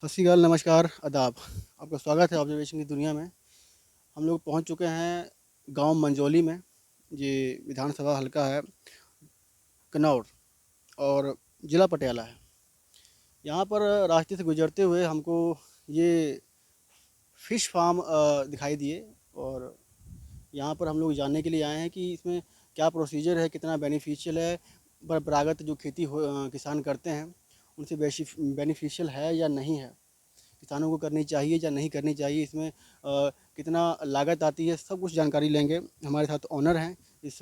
सत श्री अकाल, नमस्कार, आदाब। आपका स्वागत है ऑब्जर्वेशन की दुनिया में। हम लोग पहुंच चुके हैं गांव मंजौली में। ये विधानसभा हल्का है कन्नौर और ज़िला पटियाला है। यहाँ पर रास्ते से गुजरते हुए हमको ये फ़िश फार्म दिखाई दिए और यहाँ पर हम लोग जानने के लिए आए हैं कि इसमें क्या प्रोसीजर है, कितना बेनिफिशियल है। परंपरागत जो खेती किसान करते हैं उनसे बेनिफिशियल है या नहीं है, किसानों को करनी चाहिए या नहीं करनी चाहिए, इसमें कितना लागत आती है, सब कुछ जानकारी लेंगे। हमारे साथ ओनर हैं इस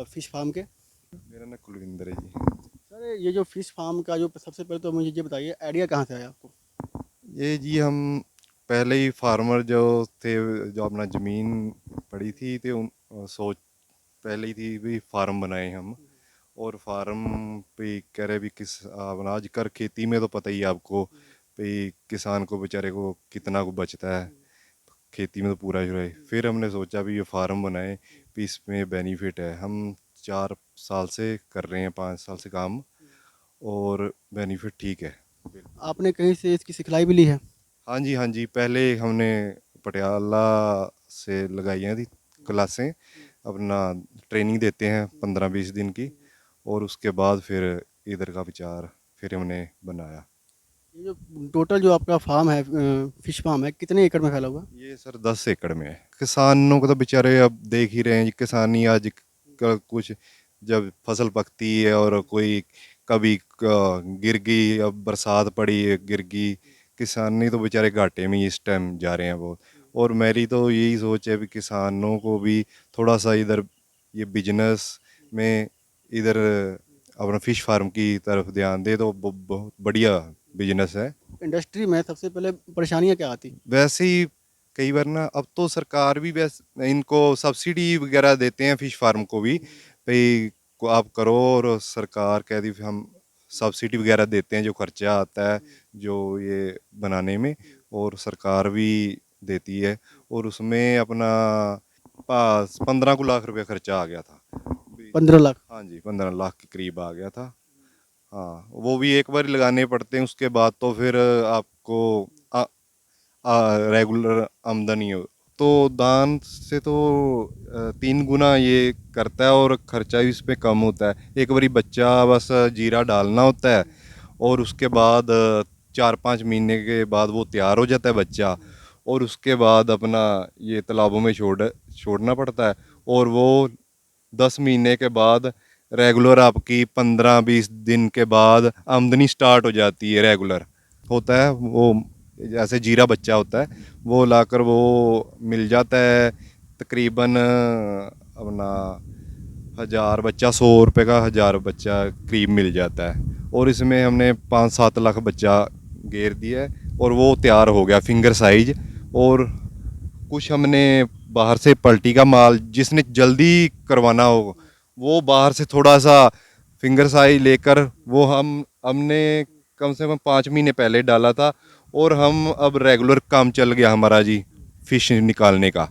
फ़िश फार्म के। मेरा नाम कुलविंदर है जी। सर, ये जो फ़िश फार्म का जो सबसे पहले तो मुझे ये बताइए, आइडिया कहाँ से आया आपको? ये जी हम पहले ही फार्मर जो थे, जो अपना ज़मीन पड़ी थी तो सोच पहले ही थी भी फार्म बनाए हम। और फार्म पे कह रहे भी किस अनाज कर खेती में तो पता ही है आपको भाई किसान को बेचारे को कितना को बचता है, खेती में तो पूरा ही रहे। फिर हमने सोचा भी ये फार्म बनाए भी इसमें बेनिफिट है। हम 4 साल से कर रहे हैं, 5 साल से काम, और बेनिफिट ठीक है। आपने कहीं से इसकी सिखलाई भी ली है? हाँ जी, हाँ जी, पहले हमने पटियाला से लगाई हैं थी क्लासें। अपना ट्रेनिंग देते हैं 15-20 दिन की, और उसके बाद फिर इधर का विचार फिर हमने बनाया। ये जो टोटल जो आपका फार्म है, फ़िश फार्म है, कितने एकड़ में फैला हुआ? ये सर 10 एकड़ में है। किसानों को तो बेचारे अब देख ही रहे हैं, किसानी आज कुछ जब फसल पकती है और कोई कभी गिर गई, अब बरसात पड़ी है गिर गई, किसानी तो बेचारे घाटे में ही इस टाइम जा रहे हैं बहुत। और मेरी तो यही सोच है भी किसानों को भी थोड़ा सा इधर ये बिजनेस में इधर अपना फिश फार्म की तरफ ध्यान दे तो बहुत बढ़िया बिजनेस है। इंडस्ट्री में सबसे पहले परेशानियाँ क्या आती? वैसे ही कई बार ना अब तो सरकार भी वैसे इनको सब्सिडी वगैरह देते हैं फिश फार्म को भी, भाई को आप करो, और सरकार कह दी हम सब्सिडी वगैरह देते हैं जो खर्चा आता है जो ये बनाने में, और सरकार भी देती है। और उसमें अपना पास 15 लाख रुपया खर्चा आ गया था। 15 लाख? हाँ जी, 15 लाख के करीब आ गया था। हाँ, वो भी एक बार ही लगाने पड़ते हैं, उसके बाद तो फिर आपको रेगुलर आमदनी हो तो दान से तो 3 गुना ये करता है, और खर्चा भी इस पे कम होता है। एक बारी बच्चा बस जीरा डालना होता है, और उसके बाद 4-5 महीने के बाद वो तैयार हो जाता है बच्चा, और उसके बाद अपना ये तालाबों में छोड़ना पड़ता है। और वो 10 महीने के बाद रेगुलर आपकी 15-20 दिन के बाद आमदनी स्टार्ट हो जाती है। रेगुलर होता है वो, जैसे जीरा बच्चा होता है वो लाकर वो मिल जाता है तकरीबन अपना 1000 बच्चा, 100 रुपये का 1000 बच्चा करीब मिल जाता है। और इसमें हमने 5-7 लाख बच्चा घेर दिया है, और वो तैयार हो गया फिंगर साइज। और कुछ हमने बाहर से पल्टी का माल जिसने जल्दी करवाना हो वो बाहर से थोड़ा सा फिंगर साइज लेकर वो हमने कम से कम 5 महीने पहले डाला था। और हम अब रेगुलर काम चल गया हमारा जी, फिश निकालने का।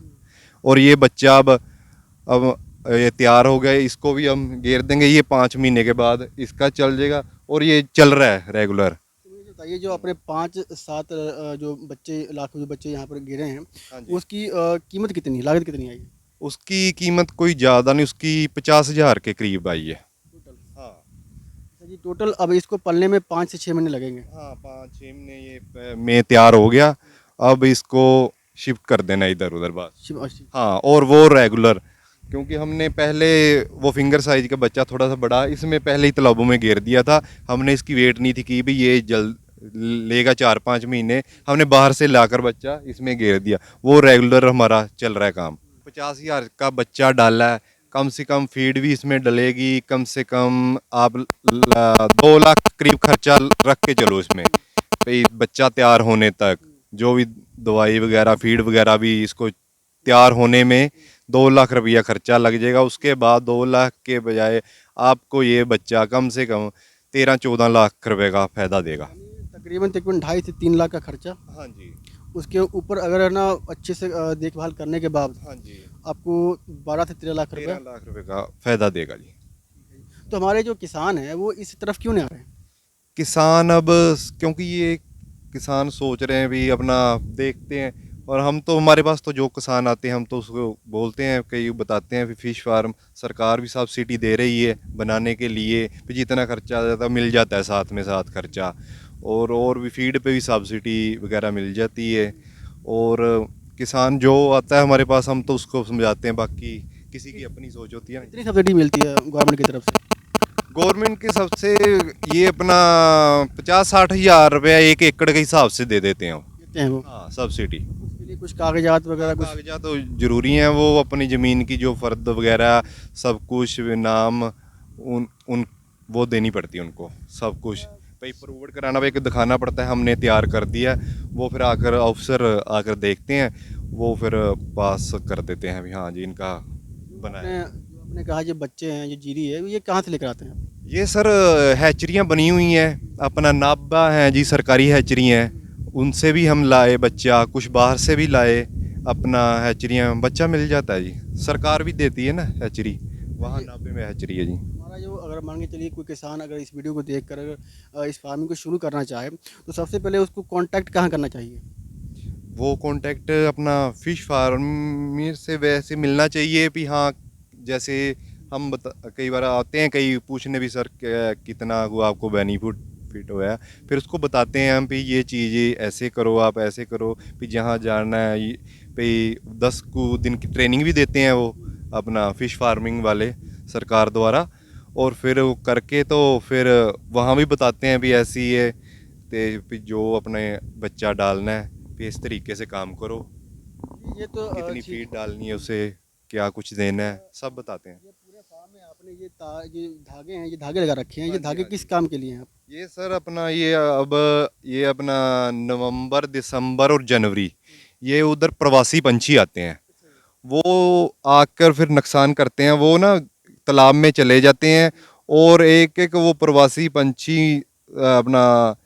और ये बच्चा अब ये तैयार हो गया, इसको भी हम घेर देंगे, ये 5 महीने के बाद इसका चल जाएगा, और ये चल रहा है रेगुलर। तो मुझे बताइए, जो आपने 5-7 जो बच्चे लाख जो बच्चे यहाँ पर गिरे हैं, हाँ जी, उसकी कीमत कितनी, लागत कितनी आई? उसकी कीमत कोई ज़्यादा नहीं, उसकी 50,000 के करीब आई है। टोटल? हाँ। अच्छा जी, टोटल अब इसको पलने में 5 से 6 महीने लगेंगे? हाँ, 5-6 महीने ये में तैयार हो गया। अब इसको शिफ्ट कर देना इधर उधर बस। हाँ, और वो रेगुलर, क्योंकि हमने पहले वो फिंगर साइज का बच्चा थोड़ा सा बड़ा इसमें पहले ही तालाबों में घेर दिया था। हमने इसकी वेट नहीं थी कि भाई ये जल्द लेगा 4-5 महीने, हमने बाहर से लाकर बच्चा इसमें घेर दिया। वो रेगुलर हमारा चल रहा है काम। 50,000 का बच्चा डाला है, कम से कम फीड भी इसमें डलेगी, कम से कम आप 2 लाख करीब खर्चा रख के चलो इसमें, भाई बच्चा तैयार होने तक जो भी दवाई वगैरह फीड वगैरह भी इसको तैयार होने में 2 लाख रुपया खर्चा लग जाएगा। उसके बाद 2 लाख के बजाय आपको ये बच्चा कम से कम 13-14 लाख रुपए का फायदा देगा। यानी तकरीबन तकरीबन 2.5 से 3 लाख का खर्चा। हाँ जी। उसके ऊपर अगर है ना, अच्छे से देखभाल करने के बाद हाँ जी, आपको 12 से 13 लाख रुपए। 13 लाख रुपए का फायदा देगा जी। तो हमारे जो किसान हैं वो इस तरफ क्यों नहीं आ रहे हैं? किसान अब क्योंकि ये किसान सोच रहे हैं भी अपना देखते हैं। और हम तो हमारे पास तो जो किसान आते हैं हम तो उसको बोलते हैं, कई बताते हैं फिश फार्म सरकार भी सब्सिडी दे रही है बनाने के लिए, भी जितना खर्चा आ जाता है मिल जाता है साथ में साथ खर्चा। और भी फीड पे भी सब्सिडी वगैरह मिल जाती है। और किसान जो आता है हमारे पास हम तो उसको समझाते हैं, बाकी किसी की अपनी सोच होती है ना। कितनी सब्सिडी मिलती है गवर्नमेंट की तरफ से? गवर्नमेंट के सबसे ये अपना 50-60 हज़ार रुपया 1 एकड़ के हिसाब से दे देते हैं वो। देते हैं वो? हाँ सब्सिडी। उसके लिए कुछ कागजात हाँ वगैरह कुछ? कागजात तो जरूरी हैं, वो अपनी ज़मीन की जो फर्द वगैरह सब कुछ नाम उन वो देनी पड़ती है उनको सब कुछ। भाई फॉरवर्ड कराना, भाई दिखाना पड़ता है हमने तैयार कर दिया, वो फिर आकर अफसर आकर देखते हैं, वो फिर पास कर देते हैं भी हाँ जी इनका बनाया। आपने कहा जो बच्चे हैं, जो जीरी है, ये कहाँ से लेकर आते हैं आप? ये सर हैचरियाँ बनी हुई हैं, अपना नाभा हैं जी, सरकारी हैचरी हैं, उनसे भी हम लाए बच्चा, कुछ बाहर से भी लाए अपना हैचरियाँ, बच्चा मिल जाता है जी, सरकार भी देती है ना हैचरी, वहाँ नाभे में हैचरी है जी। हमारा जो, अगर मान के चलिए कोई किसान अगर इस वीडियो को देख कर अगर इस फार्मिंग को शुरू करना चाहे, तो सबसे पहले उसको कांटेक्ट कहाँ करना चाहिए? वो कांटेक्ट अपना फिश फार्मर से वैसे मिलना चाहिए भी हाँ, जैसे हम बता कई बार आते हैं कई पूछने भी सर कितना वो आपको बेनिफिट फिट हुआ है, फिर उसको बताते हैं हम भी ये चीज़ ऐसे करो, आप ऐसे करो, फिर जहाँ जाना है भाई 10 दिन की ट्रेनिंग भी देते हैं वो अपना फिश फार्मिंग वाले सरकार द्वारा। और फिर वो करके तो फिर वहाँ भी बताते हैं भी ऐसी है, तो फिर जो अपने बच्चा डालना है फिर इस तरीके से काम करो, ये तो कितनी फीड डालनी है उसे, क्या कुछ देना है, सब बताते हैं। ये पूरे फार्म में आपने ये धागे हैं, ये धागे लगा रखे हैं, हाँ ये जी धागे हाँ किस जी। काम के लिए हैं आप? ये सर अपना ये अब ये अपना नवंबर दिसंबर और जनवरी ये उधर प्रवासी पंछी आते हैं, वो आकर फिर नुकसान करते हैं, वो ना तालाब में चले जाते हैं और एक एक वो प्रवासी पंछी अपना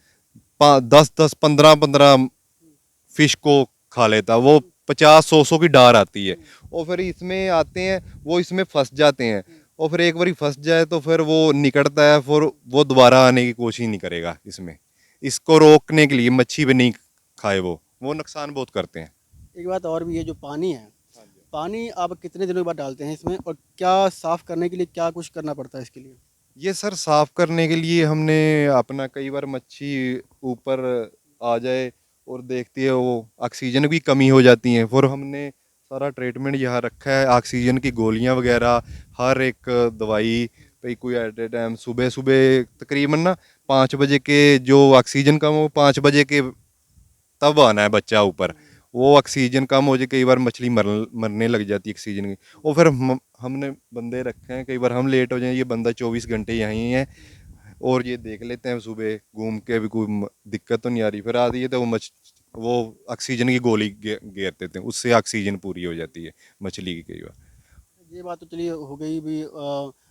10-10 15-15 फिश को खा लेता, वो 50-100 की डार आती है। और फिर इसमें आते हैं वो इसमें फंस जाते हैं, और फिर एक बारी फंस जाए तो फिर वो निकलता है, फिर वो दोबारा आने की कोशिश नहीं करेगा इसमें। इसको रोकने के लिए मच्छी भी नहीं खाए, वो नुकसान बहुत करते हैं। एक बात और भी है, जो पानी है, हाँ जी। पानी आप कितने दिनों के बाद डालते हैं इसमें, और क्या साफ़ करने के लिए क्या कुछ करना पड़ता है इसके लिए? ये सर साफ करने के लिए हमने अपना कई बार मच्छी ऊपर आ जाए और देखती है वो ऑक्सीजन की कमी हो जाती है, फिर हमने सारा ट्रीटमेंट यहाँ रखा है, ऑक्सीजन की गोलियाँ वगैरह हर एक दवाई भाई कोई एट ए टाइम सुबह सुबह तकरीबन ना 5 बजे के जो ऑक्सीजन कम हो 5 बजे के तब आना है बच्चा ऊपर, वो ऑक्सीजन कम हो जाए कई बार मछली मरने लग जाती है ऑक्सीजन की। और फिर हमने बंदे रखे हैं, कई बार हम लेट हो जाए ये बंदा 24 घंटे यहीं है और ये देख लेते हैं सुबह घूम के भी कोई दिक्कत तो नहीं आ रही, फिर आती है तो वो ऑक्सीजन की गोली घेर देते हैं, उससे ऑक्सीजन पूरी हो जाती है मछली की कई बार। ये बात तो चलिए हो गई भी,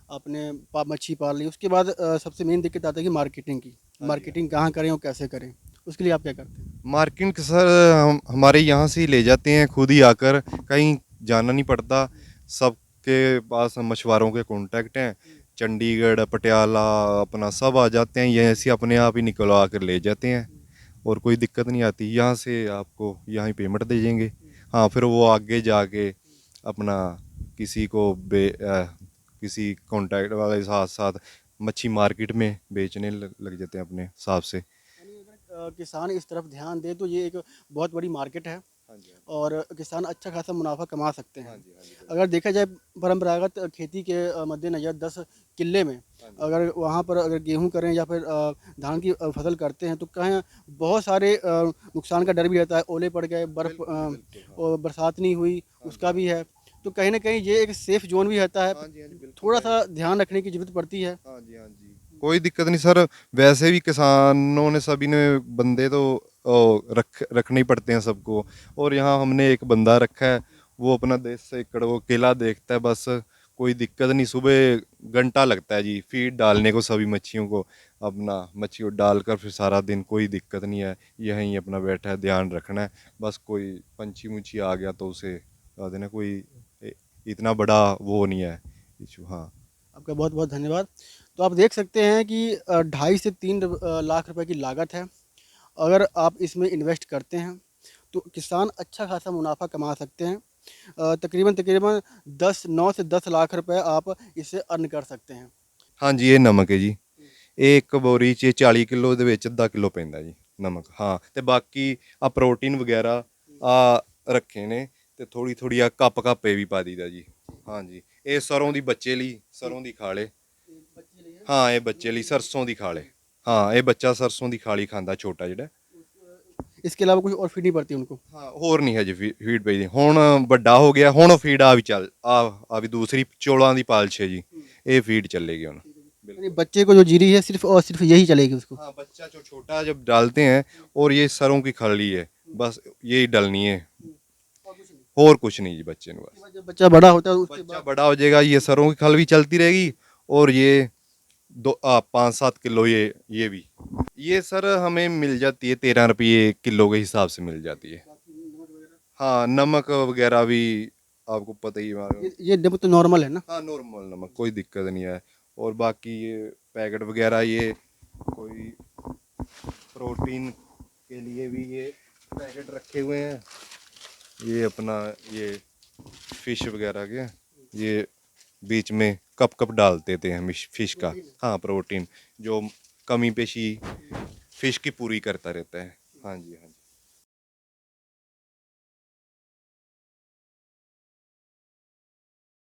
आपने मच्छी पाल ली, उसके बाद सबसे मेन दिक्कत आता है कि मार्केटिंग की। मार्केटिंग कहाँ करें और कैसे करें, उसके लिए आप क्या करते हैं? मार्केट सर हमारे यहाँ से ही ले जाते हैं खुद ही आकर, कहीं जाना नहीं पड़ता, सबके पास मछुआरों के कांटेक्ट हैं, चंडीगढ़ पटियाला अपना सब आ जाते हैं, ये ऐसे अपने आप ही निकलवा कर ले जाते हैं और कोई दिक्कत नहीं आती, यहाँ से आपको यहाँ ही पेमेंट दे देंगे। हाँ फिर वो आगे जाके अपना किसी को किसी कांटेक्ट वाले के साथ साथ मच्छी मार्केट में बेचने लग जाते हैं अपने हिसाब से। यानी अगर किसान इस तरफ ध्यान दे तो ये एक बहुत बड़ी मार्केट है, हाँ जी और किसान अच्छा खासा मुनाफा कमा सकते हाँ हैं। जी हाँ जी अगर देखा जाए परंपरागत खेती के मद्देनज़र 10 किले में, हाँ जी अगर वहाँ पर अगर गेहूँ करें या फिर धान की फसल करते हैं, तो कहीं बहुत सारे नुकसान का डर भी रहता है, ओले पड़ गए, बर्फ़ बिल्कुल बिल्कुल हाँ और बरसात नहीं हुई, हाँ उसका जी भी है। तो कहीं ना कहीं ये एक सेफ़ जोन भी रहता है, हाँ जी हाँ जी बिल्कुल थोड़ा भाई। सा ध्यान रखने की ज़रूरत पड़ती है। हाँ जी हाँ जी कोई दिक्कत नहीं सर, वैसे भी किसानों ने सभी ने बंदे तो रखने ही पड़ते हैं सबको, और यहाँ हमने एक बंदा रखा है, वो अपना 10 एकड़ वो केला देखता है बस, कोई दिक्कत नहीं, सुबह घंटा लगता है जी फीड डालने को सभी मच्छियों को, अपना मच्छी को डालकर फिर सारा दिन कोई दिक्कत नहीं है, यहीं अपना बैठा है ध्यान रखना है बस, कोई पंछी मुंछी आ गया तो उसे बता देना, कोई इतना बड़ा वो नहीं है इशू। हाँ आपका बहुत बहुत धन्यवाद। तो आप देख सकते हैं कि 2.5 से 3 लाख रुपए की लागत है, अगर आप इसमें इन्वेस्ट करते हैं तो किसान अच्छा खासा मुनाफा कमा सकते हैं। तकरीबन तकरीबन 9 से 10 लाख रुपए आप इससे अर्न कर सकते हैं। हाँ जी, ਇਹ ਨਮਕ ਹੈ ਜੀ। ਇਹ ਇੱਕ ਬੋਰੀ 'ਚ 40 ਕਿਲੋ ਦੇ ਵਿੱਚ ਅੱਧਾ ਕਿਲੋ ਪੈਂਦਾ ਜੀ ਨਮਕ। ਹਾਂ, ਤੇ ਬਾਕੀ ਆ ਪ੍ਰੋਟੀਨ ਵਗੈਰਾ ਆ ਰੱਖੇ ਨੇ, ਤੇ ਥੋੜੀ ਥੋੜੀ ਆ ਕੱਪ ਕੱਪੇ ਵੀ ਪਾ ਦਈਦਾ ਜੀ। ਹਾਂ ਜੀ, ਇਹ ਸਰੋਂ ਦੀ ਬੱਚੇ ਲਈ ਸਰੋਂ ਦੀ ਖਾਲੇ। ਹਾਂ, ਇਹ ਬੱਚੇ ਲਈ ਸਰਸੋਂ ਦੀ ਖਾਲੇ। ਹਾਂ, ਇਹ ਬੱਚਾ ਸਰਸੋਂ ਦੀ ਖਾਲੀ ਖਾਂਦਾ ਛੋਟਾ ਜਿਹੜਾ। इसके अलावा कुछ और फीड नहीं पड़ती उनको। ਹਾਂ, ਹੋਰ ਨਹੀਂ ਹਜੇ ਫੀਡ ਪਈ ਦੀ। ਹੁਣ ਵੱਡਾ ਹੋ ਗਿਆ, ਹੁਣ ਫੀਡ ਆ ਵੀ ਚੱਲ ਆ ਵੀ ਦੂਸਰੀ ਚੋਲਾਂ ਦੀ ਪਾਲਸ਼ ਹੈ ਜੀ। ਇਹ ਫੀਡ ਚੱਲੇਗੀ ਹੁਣ। यानी बच्चे को जो जीरी है सिर्फ और सिर्फ यही चलेगी उसको। हाँ, बच्चा जो छोटा जब डालते हैं, और ये सरों की खली है, बस यही डलनी है, और कुछ नहीं जी बच्चे ने। बस जब बच्चा बड़ा होता है उसके बच्चा बाद बड़ा हो जाएगा, ये सरों की खल भी चलती रहेगी, और ये 5-7 किलो ये भी। ये सर हमें मिल जाती है 13 रुपये किलो के हिसाब से मिल जाती है। हाँ, नमक वगैरह भी आपको पता ही है। ये नमक तो नॉर्मल है ना। हाँ, नॉर्मल नमक, कोई दिक्कत नहीं है। और बाकी ये पैकेट वगैरह, ये कोई प्रोटीन के लिए भी ये पैकेट रखे हुए हैं। ये अपना ये फिश वगैरह के, ये बीच में कप कप डालते थे हम फिश का। हाँ, प्रोटीन जो कमी पेशी फिश की पूरी करता रहता है। हाँ जी, हाँ जी।